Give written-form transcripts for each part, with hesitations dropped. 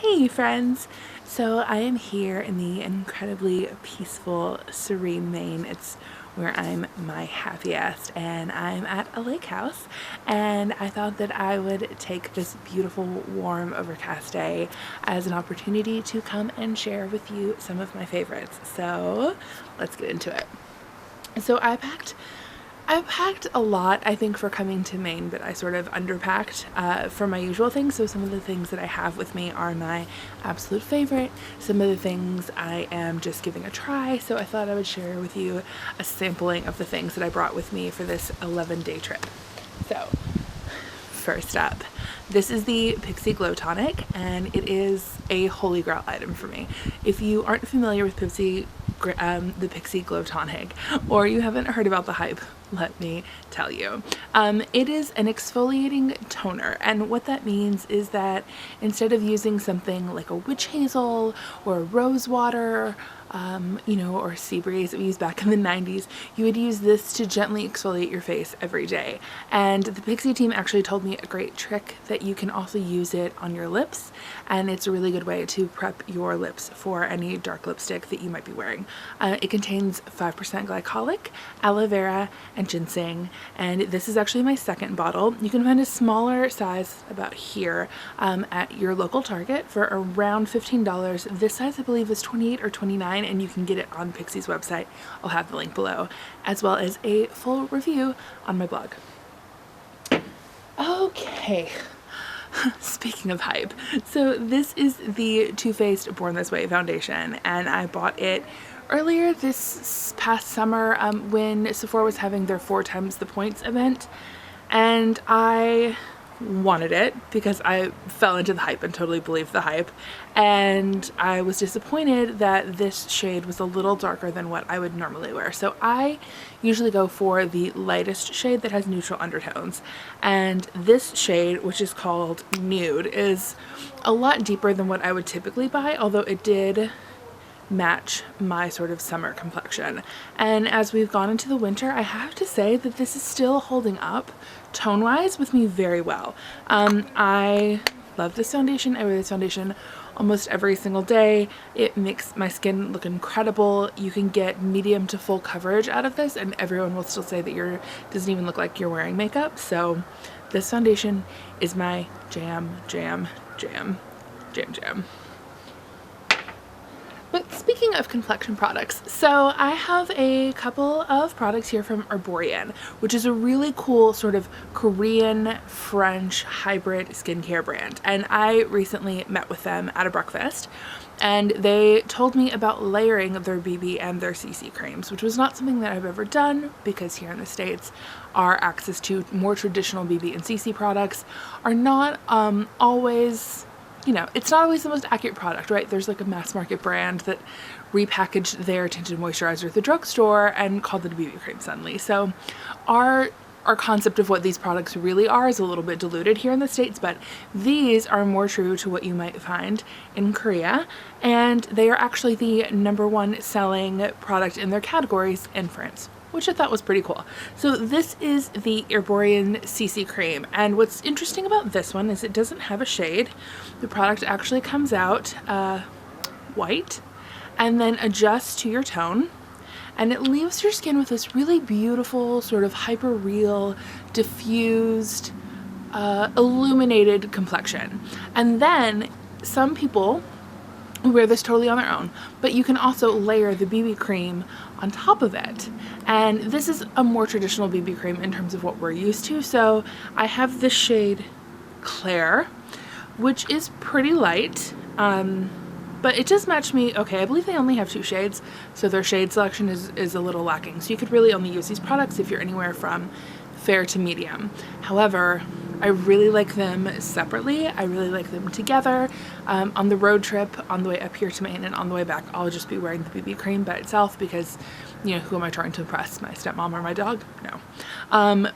Hey friends! So I am here in the incredibly peaceful, serene Maine. It's where I'm my happiest, and I'm at a lake house, and I thought that I would take this beautiful, warm, overcast day as an opportunity to come and share with you some of my favorites. So let's get into it. So I packed a lot, I think, for coming to Maine, but I sort of underpacked for my usual things. So some of the things that I have with me are my absolute favorite. Some of the things I am just giving a try. So I thought I would share with you a sampling of the things that I brought with me for this 11-day trip. So first up, this is the Pixi Glow Tonic, and it is a holy grail item for me. If you aren't familiar with the Pixi Glow Tonic, or you haven't heard about the hype, let me tell you. It is an exfoliating toner, and what that means is that instead of using something like a witch hazel or rose water, or sea breeze that we used back in the 90s, you would use this to gently exfoliate your face every day. And the Pixi team actually told me a great trick that you can also use it on your lips, and it's a really good way to prep your lips for any dark lipstick that you might be wearing. It contains 5% glycolic, aloe vera, and ginseng, and this is actually my second bottle. You can find a smaller size about here at your local Target for around $15. This size I believe is 28 or 29, and you can get it on Pixi's website. I'll have the link below, as well as a full review on my blog. Okay. Speaking of hype, so this is the Too Faced Born This Way foundation, and I bought it earlier this past summer when Sephora was having their 4 times the points event, and I wanted it because I fell into the hype and totally believed the hype, and I was disappointed that this shade was a little darker than what I would normally wear. So I usually go for the lightest shade that has neutral undertones, and this shade, which is called Nude, is a lot deeper than what I would typically buy, although it did match my sort of summer complexion. And as we've gone into the winter, I have to say that this is still holding up tone-wise with me very well. I love this foundation. I wear this foundation almost every single day. It makes my skin look incredible. You can get medium to full coverage out of this, and everyone will still say that doesn't even look like you're wearing makeup. So this foundation is my jam. But speaking of complexion products, so I have a couple of products here from Boran, which is a really cool sort of Korean-French hybrid skincare brand. And I recently met with them at a breakfast, and they told me about layering their BB and their CC creams, which was not something that I've ever done because here in the States, our access to more traditional BB and CC products are not always, it's not always the most accurate product, right? There's like a mass market brand that repackaged their tinted moisturizer at the drugstore and called it a BB cream suddenly. So our concept of what these products really are is a little bit diluted here in the States, but these are more true to what you might find in Korea, and they are actually the #1 selling product in their categories in France, which I thought was pretty cool. So this is the Boran CC cream, and what's interesting about this one is it doesn't have a shade. The product actually comes out white and then adjusts to your tone, and it leaves your skin with this really beautiful sort of hyper real, diffused, illuminated complexion. And then some people wear this totally on their own, but you can also layer the BB cream on top of it. And this is a more traditional BB cream in terms of what we're used to. So I have this shade Claire, which is pretty light, but it does match me okay. I believe they only have 2 shades, so their shade selection is a little lacking. So you could really only use these products if you're anywhere from fair to medium. However, I really like them separately. I really like them together. On the road trip, on the way up here to Maine and on the way back, I'll just be wearing the BB cream by itself because, who am I trying to impress? My stepmom or my dog? No.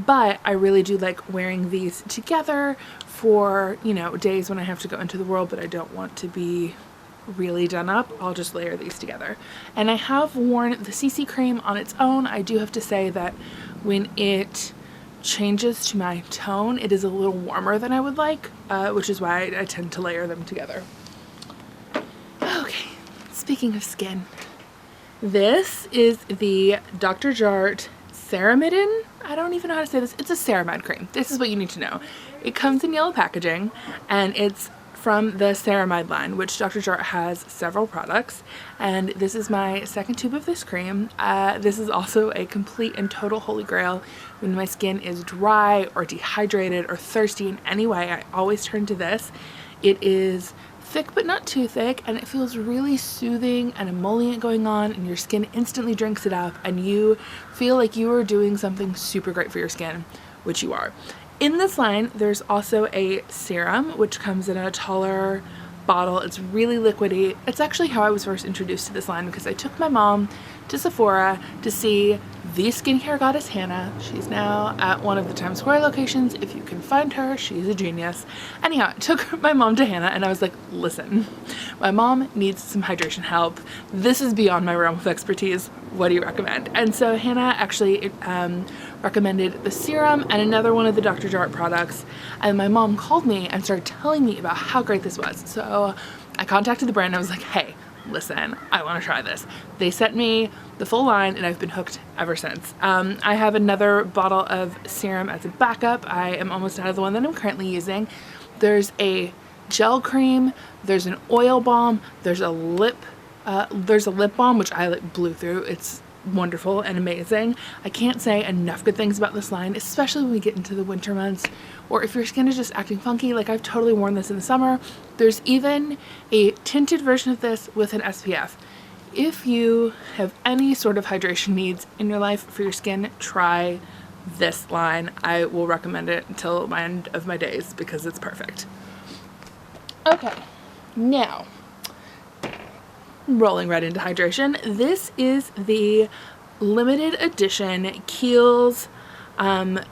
But I really do like wearing these together for, days when I have to go into the world, but I don't want to be really done up. I'll just layer these together. And I have worn the CC cream on its own. I do have to say that when it changes to my tone, it is a little warmer than I would like, which is why I tend to layer them together. speaking of skin, this is the Dr. Jart Ceramidin. I don't even know how to say this. It's a ceramide cream. This is what you need to know. It comes in yellow packaging, and it's from the ceramide line, which Dr. Jart has several products, and this is my second tube of this cream. This is also a complete and total holy grail when my skin is dry or dehydrated or thirsty in any way. I always turn to this. It is thick but not too thick, and it feels really soothing and emollient going on, and your skin instantly drinks it up and you feel like you are doing something super great for your skin, which you are. In this line, there's also a serum, which comes in a taller bottle. It's really liquidy. It's actually how I was first introduced to this line, because I took my mom to Sephora to see the skincare goddess Hannah. She's now at one of the Times Square locations. If you can find her, she's a genius. Anyhow, I took my mom to Hannah and I was like, listen, my mom needs some hydration help. This is beyond my realm of expertise. What do you recommend? And so Hannah actually recommended the serum and another one of the Dr. Jart products. And my mom called me and started telling me about how great this was. So I contacted the brand and I was like, hey, listen, I want to try this. They sent me the full line and I've been hooked ever since. I have another bottle of serum as a backup. I am almost out of the one that I'm currently using. There's a gel cream, there's an oil balm, there's a lip balm, which I like blew through. It's wonderful and amazing. I can't say enough good things about this line, especially when we get into the winter months, or if your skin is just acting funky. Like, I've totally worn this in the summer. There's even a tinted version of this with an SPF. If you have any sort of hydration needs in your life for your skin, try this line. I will recommend it until my end of my days because it's perfect. Okay, now rolling right into hydration. This is the limited edition Kiehls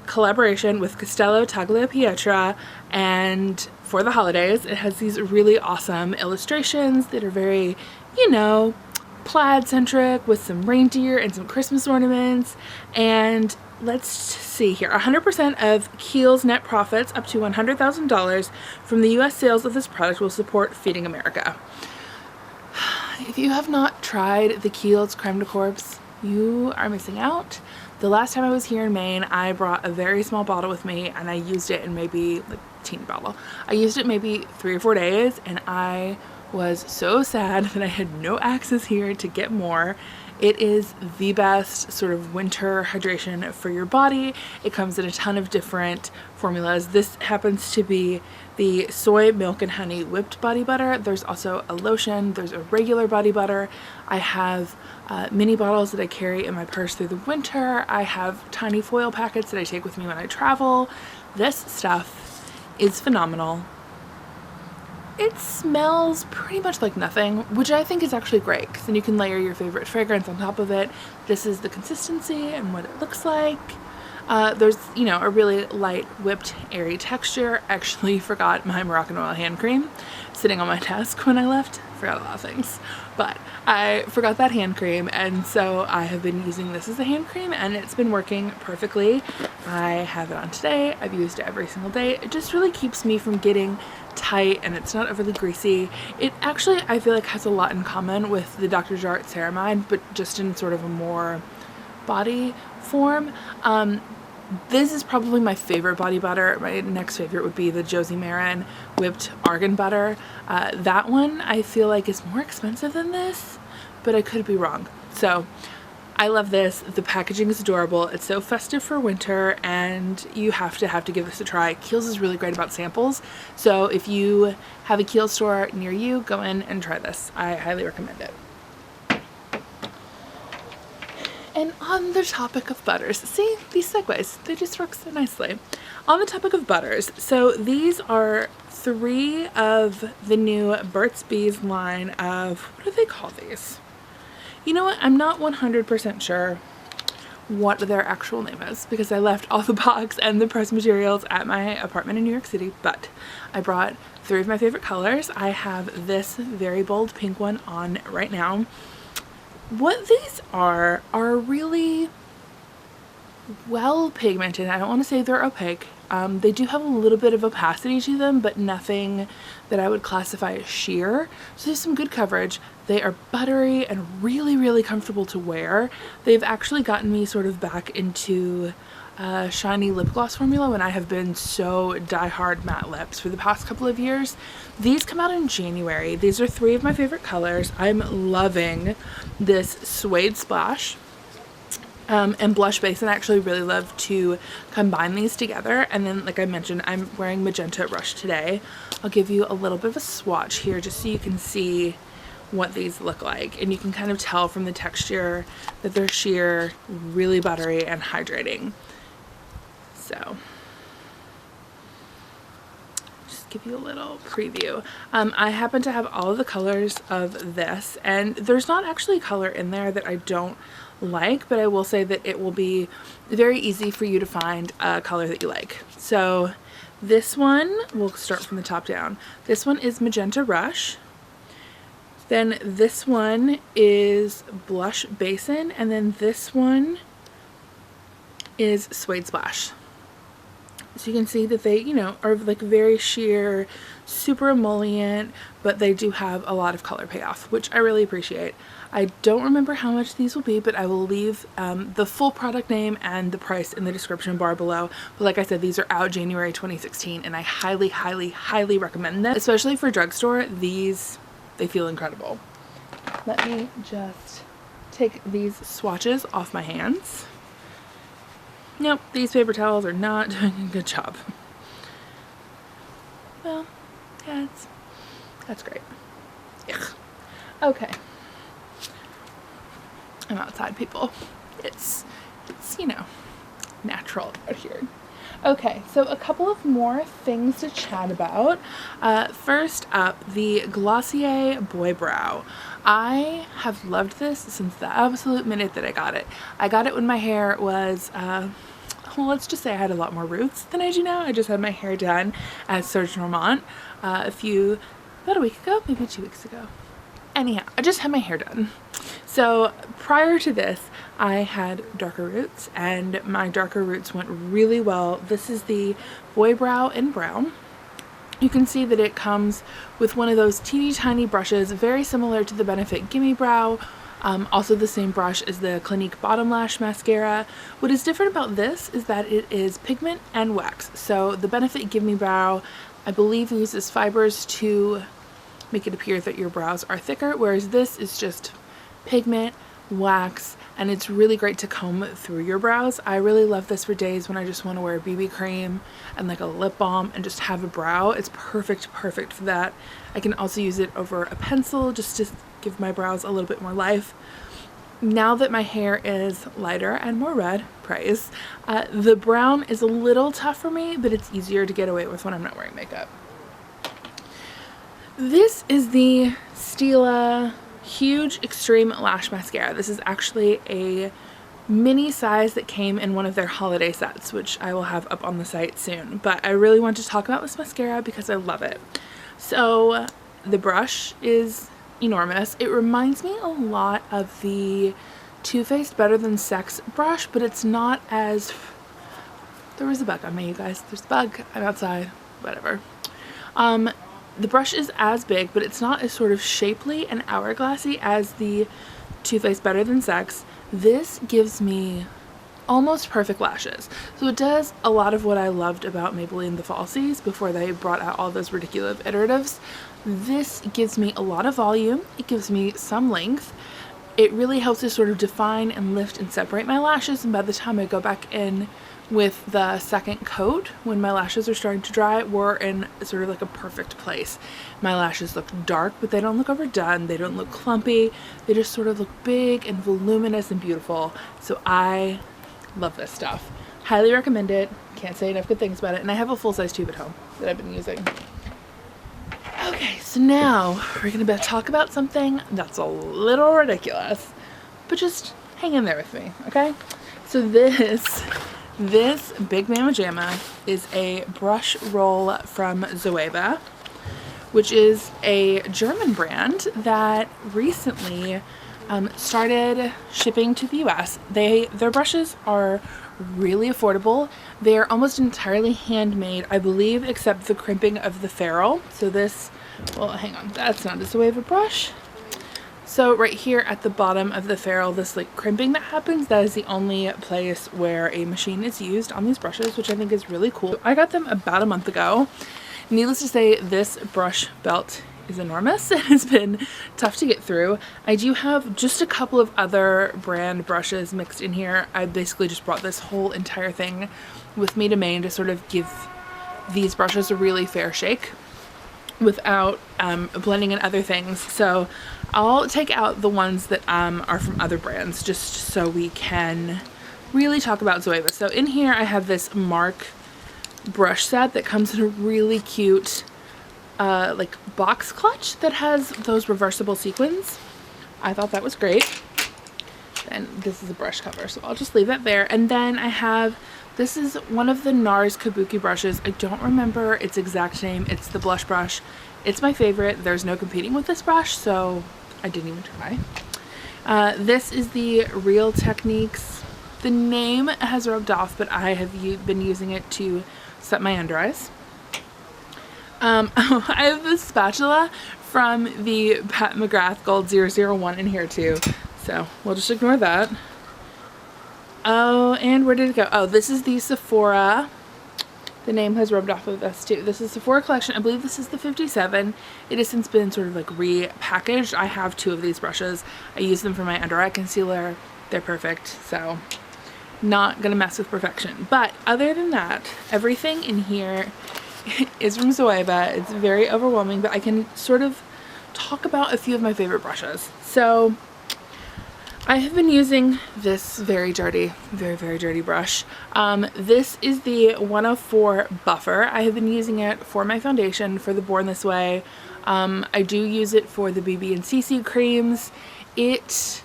collaboration with Castello Tagliapietra, and for the holidays it has these really awesome illustrations that are very, you know, plaid centric with some reindeer and some Christmas ornaments. And let's see here, 100% of Kiehls net profits up to $100,000 from the US sales of this product will support Feeding America. If you have not tried the Kiehls Creme de Corps, you are missing out. The last time I was here in Maine, I brought a very small bottle with me and I used it in maybe, like, teeny bottle. I used it maybe 3 or 4 days and I was so sad that I had no access here to get more. It is the best sort of winter hydration for your body. It comes in a ton of different formulas. This happens to be the soy milk and honey whipped body butter. There's also a lotion. There's a regular body butter. I have mini bottles that I carry in my purse through the winter. I have tiny foil packets that I take with me when I travel. This stuff is phenomenal. It smells pretty much like nothing, which I think is actually great, because then you can layer your favorite fragrance on top of it. This is the consistency and what it looks like. There's, you know, a really light, whipped, airy texture. I actually forgot my Moroccan oil hand cream sitting on my desk when I left. Forgot a lot of things, but I forgot that hand cream, and so I have been using this as a hand cream and it's been working perfectly. I have it on today. I've used it every single day. It just really keeps me from getting tight and it's not overly greasy. It actually, I feel like, has a lot in common with the Dr. Jart ceramide, but just in sort of a more body form. This is probably my favorite body butter. My next favorite would be the Josie Maran whipped argan butter. That one I feel like is more expensive than this, but I could be wrong. So I love this. The packaging is adorable. It's so festive for winter and you have to give this a try. Kiehls is really great about samples. So if you have a Kiehls store near you, go in and try this. I highly recommend it. And on the topic of butters, see, these segues, they just work so nicely. On the topic of butters, so these are 3 of the new Burts Bees line of, what do they call these? You know what, I'm not 100% sure what their actual name is because I left all the box and the press materials at my apartment in New York City, but I brought 3 of my favorite colors. I have this very bold pink one on right now. What these are really well pigmented. I don't want to say they're opaque. They do have a little bit of opacity to them, but nothing that I would classify as sheer. So there's some good coverage. They are buttery and really, really comfortable to wear. They've actually gotten me sort of back into shiny lip gloss formula when I have been so die-hard matte lips for the past couple of years. These come out in January. These are 3 of my favorite colors. I'm loving this Suede Splash and Blush Base, and I actually really love to combine these together. And then, like I mentioned, I'm wearing Magenta Rush today. I'll give you a little bit of a swatch here just so you can see what these look like, and you can kind of tell from the texture that they're sheer, really buttery and hydrating. So just give you a little preview. I happen to have all of the colors of this, and there's not actually a color in there that I don't like, but I will say that it will be very easy for you to find a color that you like. So this one, we'll start from the top down. This one is Magenta Rush. Then this one is Blush Basin, and then this one is Suede Splash. So you can see that they, you know, are like very sheer, super emollient, but they do have a lot of color payoff, which I really appreciate. I don't remember how much these will be, but I will leave the full product name and the price in the description bar below. But like I said, these are out January 2016, and I highly, highly, highly recommend them, especially for drugstore. These, they feel incredible. Let me just take these swatches off my hands. Nope, these paper towels are not doing a good job. Well, yeah, that's great. Ugh. Okay. I'm outside, people. It's you know, natural out here. Okay, so a couple of more things to chat about. First up, the Glossier Boy Brow. I have loved this since the absolute minute that I got it. I got it when my hair was, well, let's just say I had a lot more roots than I do now. I just had my hair done at Serge Normant about a week ago, maybe 2 weeks ago. Anyhow, I just had my hair done. So prior to this, I had darker roots, and my darker roots went really well. This is the Boy Brow in Brown. You can see that it comes with one of those teeny tiny brushes, very similar to the Benefit Gimme Brow. Also the same brush as the Clinique Bottom Lash Mascara. What is different about this is that it is pigment and wax. So the Benefit Gimme Brow, I believe, uses fibers to make it appear that your brows are thicker, whereas this is just pigment, wax, and it's really great to comb through your brows. I really love this for days when I just want to wear BB cream and like a lip balm and just have a brow. It's perfect for that. I can also use it over a pencil just to give my brows a little bit more life. Now that my hair is lighter and more red, praise, the brown is a little tough for me, but it's easier to get away with when I'm not wearing makeup. This is the Stila Huge Extreme Lash Mascara. This is actually a mini size that came in one of their holiday sets, which I will have up on the site soon. But I really want to talk about this mascara because I love it. So the brush is enormous. It reminds me a lot of the Too Faced Better Than Sex brush, but it's not as... There was a bug on me, you guys. There's a bug. I'm outside. Whatever. The brush is as big, but it's not as sort of shapely and hourglassy as the Too Faced Better Than Sex. This gives me almost perfect lashes. So it does a lot of what I loved about Maybelline the Falsies before they brought out all those ridiculous iteratives. This gives me a lot of volume. It gives me some length. It really helps to sort of define and lift and separate my lashes, and by the time I go back in with the second coat, when my lashes are starting to dry, we're in sort of like a perfect place. My lashes look dark, but they don't look overdone. They don't look clumpy. They just sort of look big and voluminous and beautiful. So I love this stuff. Highly recommend it. Can't say enough good things about it. And I have a full-size tube at home that I've been using. Okay, so now we're gonna talk about something that's a little ridiculous, but just hang in there with me, okay? So this Big Mama Jamma is a brush roll from Zoeva, which is a German brand that recently started shipping to the US. Their brushes are really affordable. They're almost entirely handmade, I believe, except the crimping of the ferrule. So this, well, hang on, that's not a Zoeva brush. So right here at the bottom of the ferrule, this like crimping that happens, that is the only place where a machine is used on these brushes, which I think is really cool. I got them about a month ago. Needless to say, this brush belt is enormous and has been tough to get through. I do have just a couple of other brand brushes mixed in here. I basically just brought this whole entire thing with me to Maine to sort of give these brushes a really fair shake without blending in other things. So I'll take out the ones that are from other brands just so we can really talk about Zoeva. So in here I have this Mark brush set that comes in a really cute like box clutch that has those reversible sequins. I thought that was great. And this is a brush cover, so I'll just leave that there. And then I have, this is one of the NARS Kabuki brushes. I don't remember its exact name. It's the blush brush. It's my favorite. There's no competing with this brush, so I didn't even try. This is the Real Techniques. The name has rubbed off, but I have been using it to set my under eyes. I have this spatula from the Pat McGrath Gold 001 in here too, so we'll just ignore that. Oh, and where did it go? Oh, this is the Sephora. The name has rubbed off of this too. This is Sephora collection. I believe this is the 57. It has since been sort of like repackaged. I have two of these brushes. I use them for my under eye concealer. They're perfect, so not gonna mess with perfection. But other than that, everything in here is from Zoeva. It's very overwhelming, but I can sort of talk about a few of my favorite brushes. So I have been using this very dirty brush. This is the 104 Buffer. I have been using it for my foundation for the Born This Way. I do use it for the BB and CC creams. It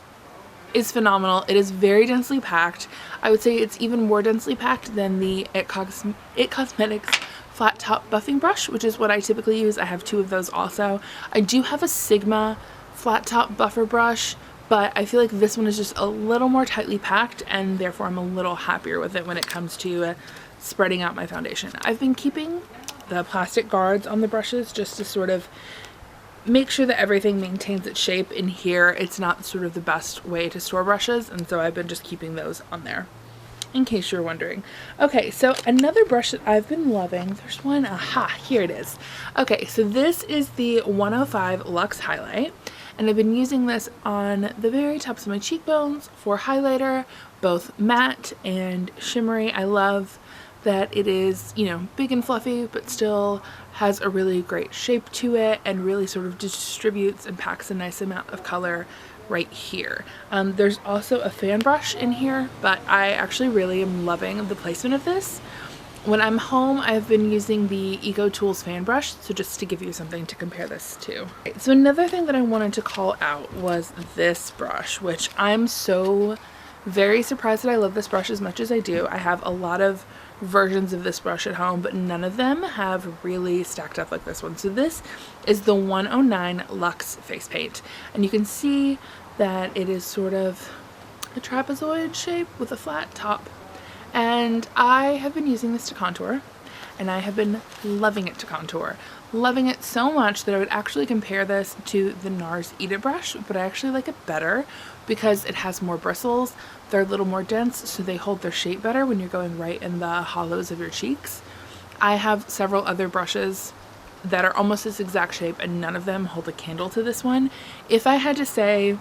is phenomenal. It is very densely packed. I would say it's even more densely packed than the It Cosmetics flat top buffing brush, which is what I typically use. I have two of those also. I do have a Sigma flat top buffer brush, but I feel like this one is just a little more tightly packed, and therefore I'm a little happier with it when it comes to spreading out my foundation. I've been keeping the plastic guards on the brushes just to sort of make sure that everything maintains its shape. In here, it's not sort of the best way to store brushes, and so I've been just keeping those on there, in case you're wondering. Okay, so another brush that I've been loving, there's one, aha, here it is. Okay, so this is the 105 Luxe Highlight, and I've been using this on the very tops of my cheekbones for highlighter, both matte and shimmery. I love that it is, you know, big and fluffy, but still has a really great shape to it and really sort of distributes and packs a nice amount of color right here. There's also a fan brush in here, but I actually really am loving the placement of this. When I'm home, I've been using the Eco Tools fan brush, so just to give you something to compare this to. So another thing that I wanted to call out was this brush, which I'm so very surprised that I love this brush as much as I do. I have a lot of versions of this brush at home, but none of them have really stacked up like this one. So this is the 109 Luxe Face Paint, and you can see that it is sort of a trapezoid shape with a flat top. And I have been using this to contour, and I have been loving it to contour. Loving it so much that I would actually compare this to the NARS Eat It brush, but I actually like it better because it has more bristles. They're a little more dense, so they hold their shape better when you're going right in the hollows of your cheeks. I have several other brushes that are almost this exact shape, and none of them hold a candle to this one. If I had to say,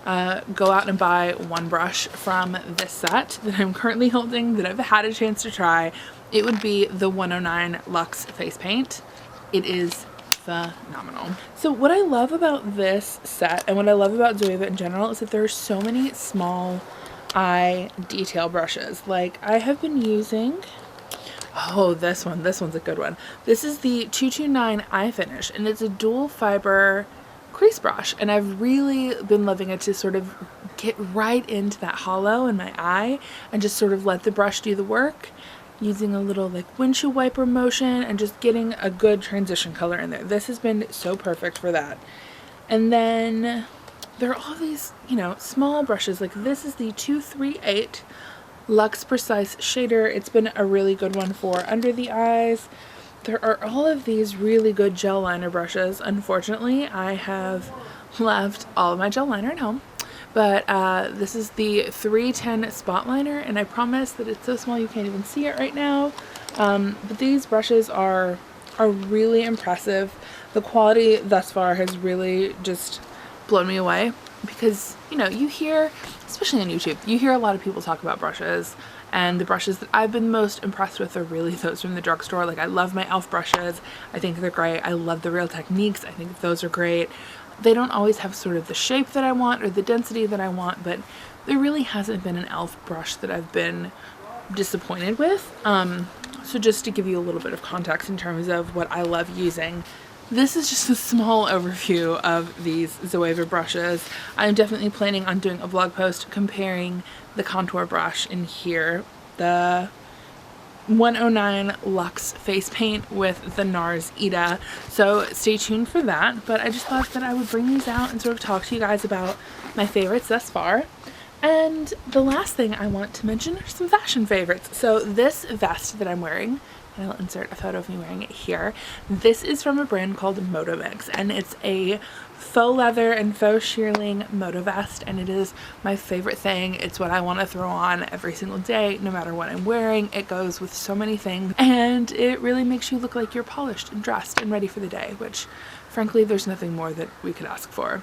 go out and buy one brush from this set that I'm currently holding that I've had a chance to try, it would be the 109 Luxe Face Paint. It is phenomenal. So what I love about this set and what I love about Zoeva in general is that there are so many small eye detail brushes. Like I have been using, oh, this one's a good one. This is the 229 Eye Finish, and it's a dual fiber crease brush, and I've really been loving it to sort of get right into that hollow in my eye and just sort of let the brush do the work, using a little like windshield wiper motion and just getting a good transition color in there. This has been so perfect for that. And then there are all these, you know, small brushes. Like this is the 238 Luxe Precise Shader. It's been a really good one for under the eyes. There are all of these really good gel liner brushes. Unfortunately, I have left all of my gel liner at home. But this is the 310 spot liner, and I promise that it's so small you can't even see it right now. But these brushes are really impressive. The quality thus far has really just blown me away, because you know, you hear, especially on YouTube, you hear a lot of people talk about brushes, and the brushes that I've been most impressed with are really those from the drugstore. Like, I love my e.l.f. brushes. I think they're great. I love the Real Techniques. I think those are great. They don't always have sort of the shape that I want or the density that I want, but there really hasn't been an e.l.f. brush that I've been disappointed with. So just to give you a little bit of context in terms of what I love using, this is just a small overview of these Zoeva brushes. I'm definitely planning on doing a blog post comparing the contour brush in here, the 109 Luxe Face Paint with the NARS Ita. So stay tuned for that. But I just thought that I would bring these out and sort of talk to you guys about my favorites thus far. And the last thing I want to mention are some fashion favorites. So this vest that I'm wearing, and I'll insert a photo of me wearing it here. This is from a brand called Moto Mix, and it's a faux leather and faux shearling moto vest, and it is my favorite thing. It's what I want to throw on every single day, no matter what I'm wearing. It goes with so many things, and it really makes you look like you're polished and dressed and ready for the day, which frankly, there's nothing more that we could ask for.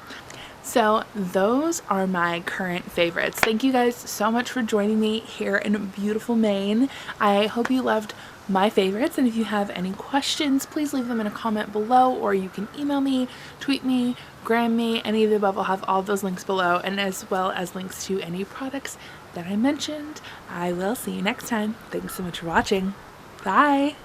So those are my current favorites. Thank you guys so much for joining me here in beautiful Maine. I hope you loved my favorites, and if you have any questions, please leave them in a comment below, or you can email me, tweet me, gram me, any of the above. I'll have all those links below, and as well as links to any products that I mentioned. I will see you next time. Thanks so much for watching. Bye!